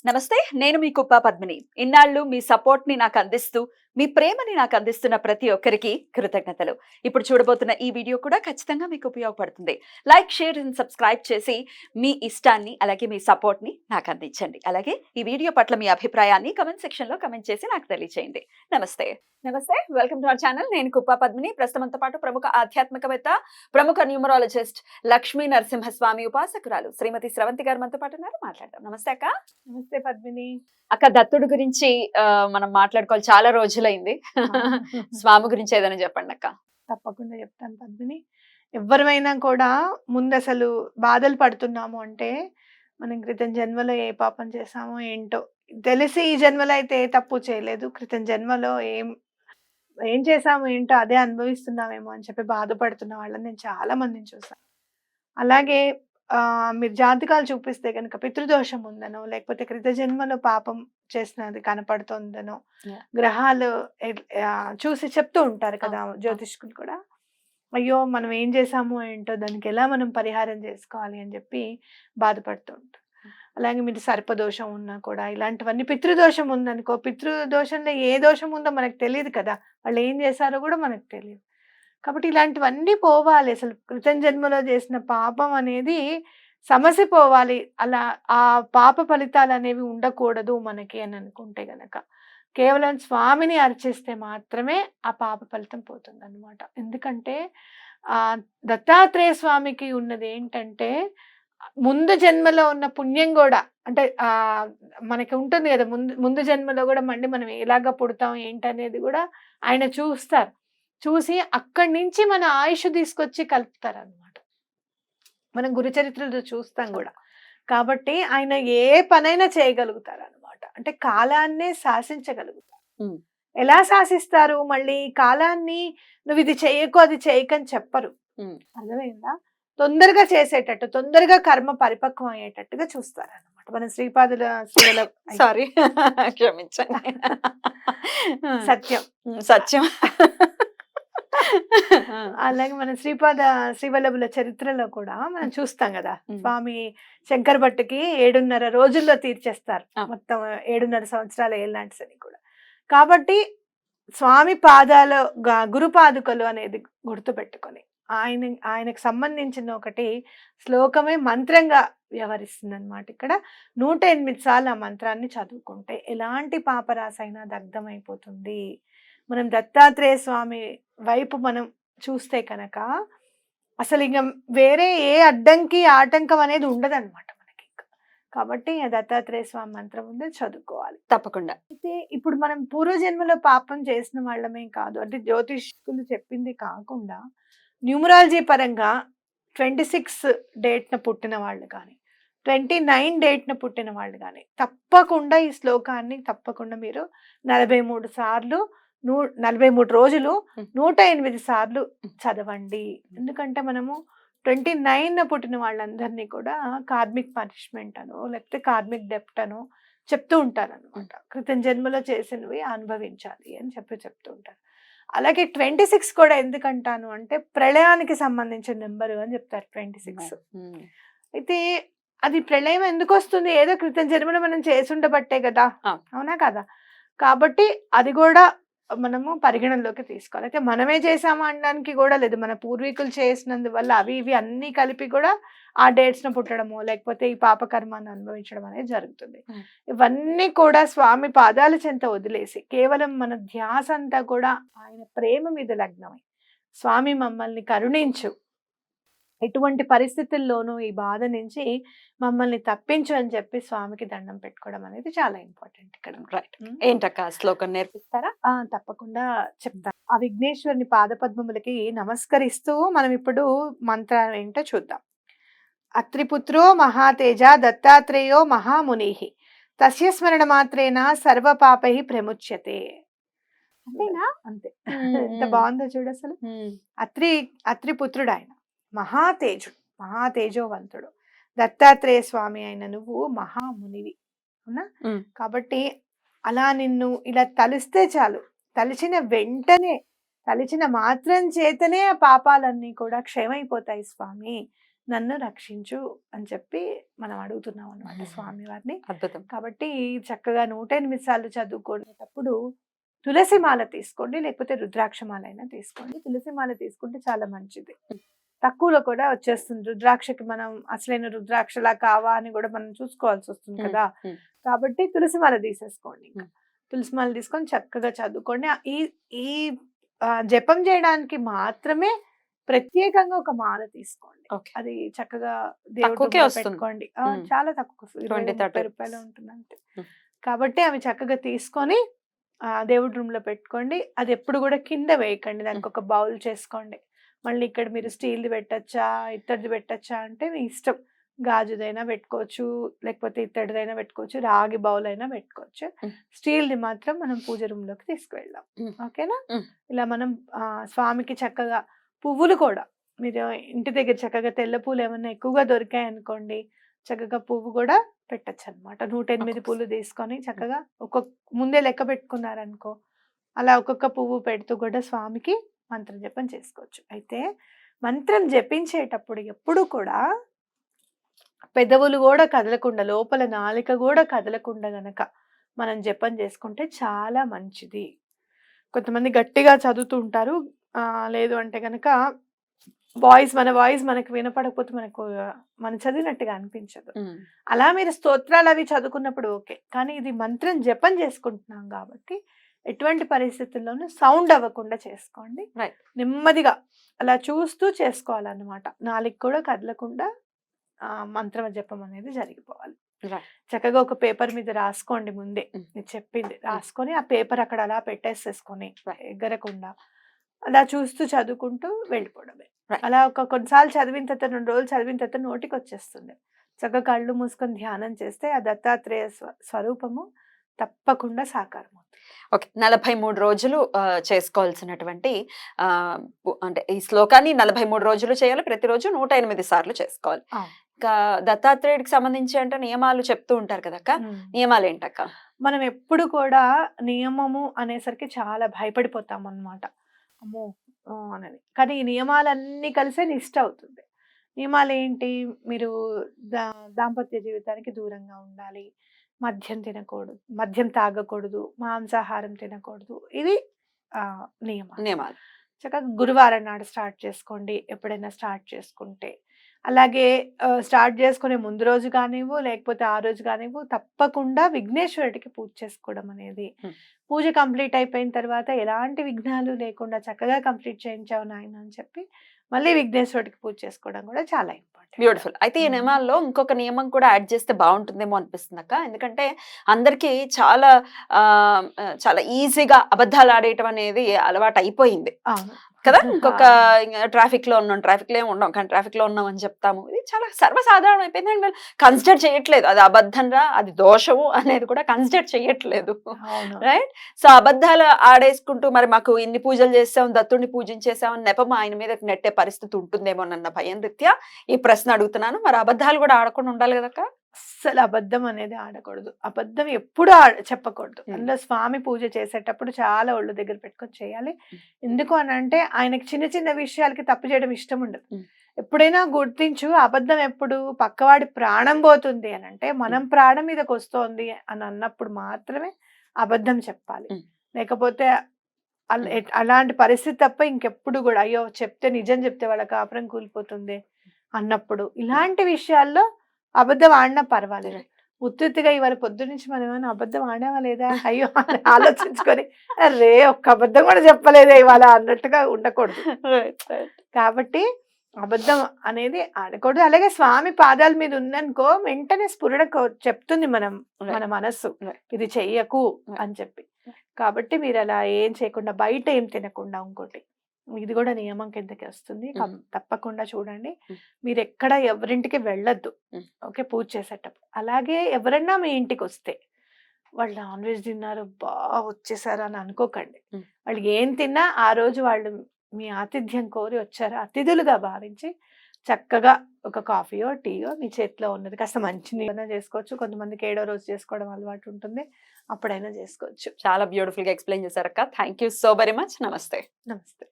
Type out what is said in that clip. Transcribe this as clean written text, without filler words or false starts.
నమస్తే. నేను మీ కుప్ప పద్మిని. ఇన్నాళ్ళు మీ సపోర్ట్‌ని నాకందిస్తూ, మీ ప్రేమని నాకందిస్తున్న ప్రతి ఒక్కరికి కృతజ్ఞతలు. ఇప్పుడు చూడబోతున్న ఈ వీడియో కూడా ఖచ్చితంగా మీకు ఉపయోగపడుతుంది. లైక్, షేర్ అండ్ సబ్స్క్రైబ్ చేసి మీ ఇష్టాన్ని, అలాగే మీ సపోర్ట్‌ని నాకందించండి. అలాగే ఈ వీడియో పట్ల మీ అభిప్రాయాన్ని కామెంట్ సెక్షన్‌లో కామెంట్ చేసి నాకు తెలియజేయండి. నమస్తే. నమస్తే. Welcome to our channel. నేను కుప్ప పద్మిని. ప్రస్తుతంతో పాటు ప్రముఖ ఆధ్యాత్మికవేత్త, ప్రముఖ న్యూమరాలజిస్ట్, లక్ష్మీ నరసింహస్వామి ఉపాసకురాలు శ్రీమతి స్రవంతి గారు మనతో పాటు ఉన్నారు. మాట్లాడదాం. నమస్తే అక్క. నమస్తే పద్మిని. అక్క, దత్తుడు గురించి మనం మాట్లాడుకోవాలి, చాలా రోజులైంది. స్వామి గురించి ఏదైనా చెప్పండి అక్క. తప్పకుండా చెప్తాను పద్మిని. ఎవరిమైనా కూడా ముందు అసలు బాధలు పడుతున్నాము అంటే మనం క్రితం జన్మలో ఏ పాపం చేసామో ఏంటో తెలిసి ఈ జన్మలో అయితే ఏ తప్పు చేయలేదు, క్రితం జన్మలో ఏం ఏం చేసామో ఏంటో అదే అనుభవిస్తున్నామేమో అని చెప్పి బాధపడుతున్న వాళ్ళని నేను చాలా మందిని చూసాను. అలాగే మీరు జాతకాలు చూపిస్తే కనుక పితృదోషం ఉందనో, లేకపోతే క్రిత జన్మలో పాపం చేసినది కనపడుతుందనో గ్రహాలు చూసి చెప్తూ ఉంటారు కదా జ్యోతిష్కులు కూడా. అయ్యో మనం ఏం చేసామో ఏంటో, దానికి ఎలా మనం పరిహారం చేసుకోవాలి అని చెప్పి బాధపడుతూ ఉంటారు. అలాగే మీరు సర్పదోషం ఉన్నా కూడా ఇలాంటివన్నీ, పితృదోషం ఉందనుకో, పితృదోషంలో ఏ దోషం ఉందో మనకు తెలియదు కదా, వాళ్ళు ఏం చేశారో కూడా మనకు తెలియదు. కాబట్టి ఇలాంటివన్నీ పోవాలి. అసలు కృతం జన్మలో చేసిన పాపం అనేది సమస్య పోవాలి. అలా ఆ పాప ఫలితాలు అనేవి ఉండకూడదు మనకి అని అనుకుంటే గనక కేవలం స్వామిని అర్చిస్తే మాత్రమే ఆ పాప ఫలితం పోతుంది అనమాట. ఎందుకంటే దత్తాత్రేయ స్వామికి ఉన్నది ఏంటంటే ముందు జన్మలో ఉన్న పుణ్యం కూడా, అంటే మనకి ఉంటుంది కదా, ముందు ముందు జన్మలో కూడా మళ్ళీ మనం ఎలాగా పుడతాం ఏంటనేది కూడా ఆయన చూస్తారు. చూసి అక్కడి నుంచి మన ఆయుష్ తీసుకొచ్చి కలుపుతారనమాట. మనం గురుచరిత్రలో చూస్తాం కూడా. కాబట్టి ఆయన ఏ పనైనా చేయగలుగుతారు అనమాట. అంటే కాలాన్నే శాసించగలుగుతారు. ఎలా శాసిస్తారు? మళ్ళీ కాలాన్ని నువ్వు ఇది చెయ్యకు అది చేయకని చెప్పరు. అర్థమైందా? తొందరగా చేసేటట్టు, తొందరగా కర్మ పరిపక్వం అయ్యేటట్టుగా చూస్తారనమాట. మన శ్రీపాదుల సారీ, క్షమించండి. సత్యం సత్యం. అలాగే మన శ్రీవల్లభుల చరిత్రలో కూడా మనం చూస్తాం కదా, స్వామి శంకర్ భట్టుకి 7.5 రోజుల్లో తీర్చేస్తారు మొత్తం 7.5 సంవత్సరాల ఏళ్ళనాటి శని కూడా. కాబట్టి స్వామి పాదాలు, గురు పాదుకలు అనేది గుర్తుపెట్టుకొని ఆయనకు సంబంధించిన ఒకటి శ్లోకమే మంత్రంగా వ్యవహరిస్తుంది అనమాట. ఇక్కడ 108 సార్లు ఆ మంత్రాన్ని చదువుకుంటే ఎలాంటి పాపరాశైనా దగ్ధమైపోతుంది. మనం దత్తాత్రేయ స్వామి వైపు మనం చూస్తే కనుక అసలు ఇంకా వేరే ఏ అడ్డంకి ఆటంకం అనేది ఉండదన్నమాట మనకి. కాబట్టి దత్తాత్రేయ స్వామి మంత్రం ఉంది, చదువుకోవాలి తప్పకుండా. అయితే ఇప్పుడు మనం పూర్వజన్మలో పాపం చేసిన వాళ్ళమే కాదు, అంటే జ్యోతిష్కులు చెప్పింది కాకుండా న్యూమరాలజీ పరంగా 26 డేట్న పుట్టిన వాళ్ళు కానీ, 29 డేట్న పుట్టిన వాళ్ళు కానీ తప్పకుండా ఈ శ్లోకాన్ని తప్పకుండా మీరు 43 సార్లు 43 రోజులు 108 సార్లు చదవండి. ఎందుకంటే మనము 29 పుట్టిన వాళ్ళందరినీ కూడా కార్మిక్ పనిష్మెంట్ అనో, లేకపోతే కార్మిక్ డెప్ట్ అనో చెప్తూ ఉంటారు అనమాట. క్రితం జన్మలో చేసినవి అనుభవించాలి అని చెప్తూ ఉంటారు. అలాగే 26 కూడా ఎందుకంటాను అంటే ప్రళయానికి సంబంధించిన నెంబరు అని చెప్తారు 26. అయితే అది ప్రళయం ఎందుకు వస్తుంది? ఏదో క్రితం జన్మలో మనం చేసి ఉండబట్టే కదా, అవునా కదా? కాబట్టి అది కూడా మనము పరిగణనలోకి తీసుకోవాలి. అయితే మనమే చేసామా అనడానికి కూడా లేదు, మన పూర్వీకులు చేసినందువల్ల అవి ఇవి అన్ని కలిపి కూడా ఆ డేట్స్ను పుట్టడము, లేకపోతే ఈ పాపకర్మాన్ని అనుభవించడం అనేది జరుగుతుంది. ఇవన్నీ కూడా స్వామి పాదాల చెంత వదిలేసి కేవలం మన ధ్యాస అంతా కూడా ఆయన ప్రేమ మీద లగ్నమై, స్వామి మమ్మల్ని కరుణించు, ఎటువంటి పరిస్థితుల్లోనూ ఈ బాధ నుంచి మమ్మల్ని తప్పించు అని చెప్పి స్వామికి దండం పెట్టుకోవడం అనేది చాలా ఇంపార్టెంట్ ఇక్కడ. రైట్. ఏంటక్క శ్లోకం నేర్పిస్తారా? తప్పకుండా చెప్తాను. ఆ విఘ్నేశ్వరుని పాదపద్మములకి నమస్కరిస్తూ మనం ఇప్పుడు మంత్రాలు ఏంటో చూద్దాం. అత్రిపుత్రో మహాతేజ దత్తాత్రేయో మహాముని తస్య స్మరణ మాత్రేన సర్వ పాపై ప్రముచ్యతే. అంతేనా? అంతే. ఎంత బాగుందో చూడు అసలు. అత్రిపుత్రుడు ఆయన, మహాతేజుడు, మహాతేజోవంతుడు. దత్తాత్రేయ స్వామి అయిన నువ్వు మహామునివి, అవునా? కాబట్టి అలా నిన్ను ఇలా తలిస్తే చాలు, తలిచిన వెంటనే, తలిచిన మాత్రం చేతనే ఆ పాపాలన్నీ కూడా క్షయమైపోతాయి స్వామి. నన్ను రక్షించు అని చెప్పి మనం అడుగుతున్నాం అనమాట స్వామి వారిని. అద్భుతం. కాబట్టి చక్కగా 108 సార్లు చదువుకునేటప్పుడు తులసి మాల తీసుకోండి, లేకపోతే రుద్రాక్ష మాల అయినా తీసుకోండి. తులసి మాల తీసుకుంటే చాలా మంచిది. తక్కువలో కూడా వచ్చేస్తుంది. రుద్రాక్షకి మనం అసలైన రుద్రాక్షలా కావా అని కూడా మనం చూసుకోవాల్సి వస్తుంది కదా. కాబట్టి తులసి మాల తీసేసుకోండి. తులసి మాల తీసుకొని చక్కగా చదువుకోండి. ఈ ఈ జపం చేయడానికి మాత్రమే ప్రత్యేకంగా ఒక మాల తీసుకోండి. అది చక్కగా దేవుడి పెట్టుకోండి. చాలా తక్కువ, 20-30 రూపాయలు ఉంటుంది అంతే. కాబట్టి అవి చక్కగా తీసుకొని దేవుడి రూమ్ లో పెట్టుకోండి. అది ఎప్పుడు కూడా కింద వేయకండి, దానికి ఒక బౌల్ చేసుకోండి. మళ్ళీ ఇక్కడ మీరు స్టీల్ది పెట్టచ్చా, ఇత్తడిది పెట్టచ్చా అంటే మీ ఇష్టం. గాజుదైనా పెట్టుకోవచ్చు, లేకపోతే ఇత్తడిదైనా పెట్టుకోవచ్చు, రాగి బౌల్ అయినా పెట్టుకోవచ్చు. స్టీల్ది మాత్రం మనం పూజ రూమ్ లోకి తీసుకువెళ్దాం. ఓకేనా? ఇలా మనం స్వామికి చక్కగా పువ్వులు కూడా మీరు ఇంటి దగ్గర చక్కగా తెల్ల పూలు ఏమన్నా ఎక్కువగా దొరికాయి అనుకోండి, చక్కగా పువ్వు కూడా పెట్టచ్చు అనమాట. 108 పూలు తీసుకొని చక్కగా ముందే లెక్క పెట్టుకున్నారనుకో, అలా ఒక్కొక్క పువ్వు పెడుతూ కూడా స్వామికి మంత్రం జపం చేసుకోవచ్చు. అయితే మంత్రం జపించేటప్పుడు ఎప్పుడు కూడా పెదవులు కూడా కదలకుండా, లోపల నాలిక కూడా కదలకుండా గనక మనం జపం చేసుకుంటే చాలా మంచిది. కొంతమంది గట్టిగా చదువుతూ ఉంటారు, లేదు అంటే గనక మన వాయిస్ మనకు వినపడకపోతే మనం చదివినట్టుగా అనిపించదు. అలా మీరు స్తోత్రాలు అవి చదువుకున్నప్పుడు ఓకే, కానీ ఇది మంత్రం జపం చేసుకుంటున్నాం కాబట్టి ఎటువంటి పరిస్థితుల్లోనూ సౌండ్ అవ్వకుండా చేసుకోండి. నెమ్మదిగా అలా చూస్తూ చేసుకోవాలన్నమాట. నాలుగు కూడా కదలకుండా మంత్ర జపం అనేది జరిగిపోవాలి. చక్కగా ఒక పేపర్ మీద రాసుకోండి, ముందే నేను చెప్పింది రాసుకొని ఆ పేపర్ అక్కడ అలా పెట్టేసేసుకొని ఎగరకుండా అలా చూస్తూ చదువుకుంటూ వెళ్ళిపోవడమే. అలా కొన్నిసార్లు చదివిన తర్వాత 2 రోజులు చదివిన తర్వాత నోటికి వచ్చేస్తుంది. చక్కగా కళ్ళు మూసుకొని ధ్యానం చేస్తే ఆ దత్తాత్రేయ స్వరూపము తప్పకుండా సాకారం అవుతుంది. ఓకే, 43 రోజులు చేసుకోవాల్సినటువంటి అంటే ఈ శ్లోకాన్ని 43 రోజులు చేయాలి, ప్రతిరోజు 108 సార్లు చేసుకోవాలి. ఇంకా దత్తాత్రేయుడికి సంబంధించి అంటే నియమాలు చెప్తూ ఉంటారు కదక్క, నియమాలు ఏంటక్క? మనం ఎప్పుడు కూడా నియమము అనేసరికి చాలా భయపడిపోతాం అన్నమాట, అమ్మో అనేది. కానీ ఈ నియమాలన్నీ కలిసే నిష్ట అవుతుంది. నియమాలు ఏంటి? మీరు దాంపత్య జీవితానికి దూరంగా ఉండాలి, మద్యం తినకూడదు, మద్యం తాగకూడదు, మాంసాహారం తినకూడదు. ఇవి నియమాలు. చక్కగా గురువారం నాడు స్టార్ట్ చేసుకోండి, ఎప్పుడైనా స్టార్ట్ చేసుకుంటే. అలాగే స్టార్ట్ చేసుకునే ముందు రోజు కానివ్వు, లేకపోతే ఆ రోజు కానివ్వు, తప్పకుండా విఘ్నేశ్వరుడికి పూజ చేసుకోవడం అనేది. పూజ కంప్లీట్ అయిపోయిన తర్వాత ఎలాంటి విఘ్నాలు లేకుండా చక్కగా కంప్లీట్ చేయించావు నాయన అని చెప్పి మళ్ళీ విఘ్నేశ్వరుడికి పూజ చేసుకోవడం కూడా చాలా ఇంపార్టెంట్. బ్యూటిఫుల్. అయితే ఈ నియమాల్లో ఇంకొక నియమం కూడా యాడ్ చేస్తే బాగుంటుందేమో అనిపిస్తుంది అక్క. ఎందుకంటే అందరికి చాలా చాలా ఈజీగా అబద్ధాలు ఆడేయటం అనేది అలవాటు అయిపోయింది కదా. ఇంకొక ట్రాఫిక్ లో ఉన్నాం, ట్రాఫిక్ లో ఏమి ఉండం, కానీ ట్రాఫిక్ లో ఉన్నాం అని చెప్తాము. ఇది చాలా సర్వసాధారణం అయిపోయింది. అండ్ కన్సిడర్ చేయట్లేదు అది అబద్ధం రా, అది దోషము అనేది కూడా కన్సిడర్ చేయట్లేదు. రైట్? సో అబద్ధాలు ఆడేసుకుంటూ మరి మాకు ఇన్ని పూజలు చేసాం, దత్తుడిని పూజించేసామని నెపం ఆయన మీద నెట్టే పరిస్థితి ఉంటుందేమోనన్న భయం రీత్యా ఈ ప్రశ్న అడుగుతున్నాను. మరి అబద్ధాలు కూడా ఆడకుండా ఉండాలి కదక్క? అస్సలు అబద్ధం అనేది ఆడకూడదు, అబద్ధం ఎప్పుడు చెప్పకూడదు. అందులో స్వామి పూజ చేసేటప్పుడు చాలా ఒళ్ళు దగ్గర పెట్టుకొని చేయాలి. ఎందుకు అని అంటే ఆయనకి చిన్న చిన్న విషయాలకి తప్పు చేయడం ఇష్టం ఉండదు. ఎప్పుడైనా గుర్తించు, అబద్ధం ఎప్పుడు పక్కవాడి ప్రాణం పోతుంది అని అంటే, మనం ప్రాణం మీదకి వస్తోంది అని అన్నప్పుడు మాత్రమే అబద్ధం చెప్పాలి. లేకపోతే అలాంటి పరిస్థితి తప్ప ఇంకెప్పుడు కూడా అయ్యో చెప్తే నిజం చెప్తే వాళ్ళ కాపురం కూలిపోతుంది అన్నప్పుడు, ఇలాంటి విషయాల్లో అబద్ధం ఆడినా పర్వాలేదు. ఉత్తుగా ఇవాళ పొద్దు నుంచి మనం ఏమైనా అబద్ధం ఆడావా లేదా అయ్యో ఆలోచించుకొని రే ఒక్క అబద్ధం కూడా చెప్పలేదే ఇవాళ అన్నట్టుగా ఉండకూడదు. కాబట్టి అబద్ధం అనేది ఆడకూడదు. అలాగే స్వామి పాదాల మీద ఉందనుకో వెంటనే స్ఫురణ చెప్తుంది మన మనస్సు, ఇది చెయ్యకు అని చెప్పి. కాబట్టి మీరు అలా ఏం చేయకుండా, బయట ఏం తినకుండా, ఇంకోటి ఇది కూడా నియమం కిందకి వస్తుంది, తప్పకుండా చూడండి. మీరు ఎక్కడ ఎవరింటికి వెళ్ళొద్దు, ఓకే, పూజ చేసేటప్పుడు. అలాగే ఎవరన్నా మీ ఇంటికి వస్తే వాళ్ళు నాన్ వెజ్ తిన్నారు బాగా వచ్చేసారు అని అనుకోకండి. వాళ్ళు ఏం తిన్నా ఆ రోజు వాళ్ళు మీ ఆతిథ్యం కోరి వచ్చారు, అతిథులుగా భావించి చక్కగా ఒక కాఫీయో టీయో మీ చేతిలో ఉన్నది కాస్త మంచినీళ్ళైనా చేసుకోవచ్చు. కొంతమందికి 7వ రోజు చేసుకోవడం అలవాటు ఉంటుంది, అప్పుడైనా చేసుకోవచ్చు. చాలా బ్యూటిఫుల్ గా ఎక్స్ప్లెయిన్ చేశారక్క. Thank you so very much. నమస్తే. నమస్తే.